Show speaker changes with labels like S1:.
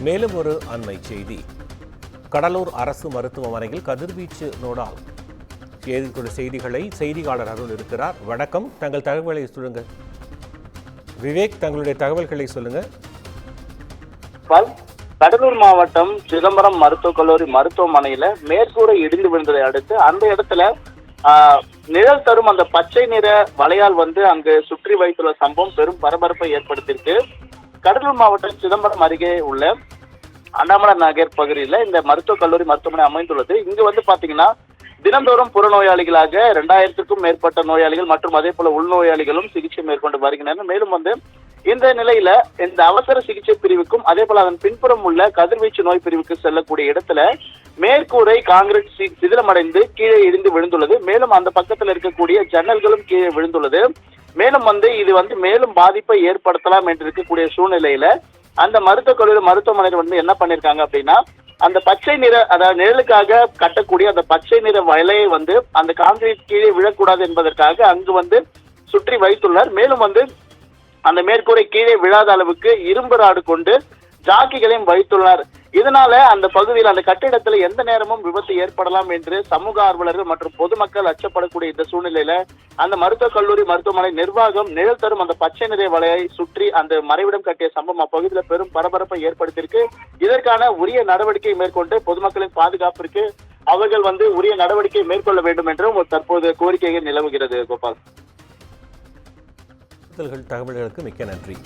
S1: மேலும் ஒரு அண்மை செய்தி. கடலூர் அரசு மருத்துவமனையில் கதிர்வீச்சு நோயால் செய்திகளை செய்தியாளர் அருள் இருக்கிறார். வணக்கம், தங்கள் தகவல்களை சொல்லுங்க. விவேக், தங்களுடைய தகவல்களை சொல்லுங்க.
S2: கடலூர் மாவட்டம் சிதம்பரம் மருத்துவக் கல்லூரி மருத்துவமனையில மேற்கூரை இடிந்து விழுந்ததை அடுத்து அந்த இடத்துல நிழல் தரும் அந்த பச்சை நிற வளையால் அங்கு சுற்றி வைத்துள்ள சம்பவம் பெரும் பரபரப்பை ஏற்படுத்தியிருக்கு. கடலூர் மாவட்டம் சிதம்பரம் அருகே உள்ள அண்ணாமலை நகர் பகுதியில் இந்த மருத்துவக் கல்லூரி மருத்துவமனை அமைந்துள்ளது. இங்கு பாத்தீங்கன்னா தினந்தோறும் புறநோயாளிகளாக 2000க்கும் மேற்பட்ட நோயாளிகள் மற்றும் அதே போல உள்நோயாளிகளும் சிகிச்சை மேற்கொண்டு வருகின்றனர். மேலும் இந்த நிலையில இந்த அவசர சிகிச்சை பிரிவுக்கும் அதே போல அதன் பின்புறம் உள்ள கதிர்வீச்சு நோய் பிரிவுக்கு செல்லக்கூடிய இடத்துல மேற்கூரை காங்கிரீட் சிதிலமடைந்து கீழே இடிந்து விழுந்துள்ளது. மேலும் அந்த பக்கத்தில் இருக்கக்கூடிய ஜன்னல்களும் கீழே விழுந்துள்ளது. மேலும் இது மேலும் பாதிப்பை ஏற்படுத்தலாம் என்று இருக்கக்கூடிய சூழ்நிலையில அந்த மருத்துவக் கல்லூரி மருத்துவமனையில் என்ன பண்ணிருக்காங்க அப்படின்னா, அந்த பச்சை நிற, அதாவது நிழலுக்காக கட்டக்கூடிய அந்த பச்சை நிற வலையை அந்த காங்கிரீட் கீழே விழக்கூடாது என்பதற்காக அங்கு சுற்றி வைத்துள்ளார். மேலும் அந்த மேற்கூரை கீழே விழாத அளவுக்கு இரும்பு ராடு கொண்டு ஜாக்கிகளையும் வைத்துள்ளார். இதனால அந்த பகுதியில் அந்த கட்டிடத்துல எந்த நேரமும் விபத்து ஏற்படலாம் என்று சமூக ஆர்வலர்கள் மற்றும் பொதுமக்கள் அச்சப்படக்கூடிய இந்த சூழ்நிலையில அந்த மருத்துவக் கல்லூரி மருத்துவமனை நிர்வாகம் நிழல் தரும் அந்த பச்சை நிற வலையை சுற்றி அந்த மறைவிடம் கட்டிய சம்பவம் அப்பகுதியில் பெரும் பரபரப்பை ஏற்படுத்தியிருக்கு. இதற்கான உரிய நடவடிக்கை மேற்கொண்டு பொதுமக்களின் பாதுகாப்பிற்கு அவர்கள் உரிய நடவடிக்கை மேற்கொள்ள வேண்டும் என்றும் தற்போது கோரிக்கைகள் நிலவுகிறது. கோபால்,
S1: தகவல்களுக்கு மிக்க நன்றி.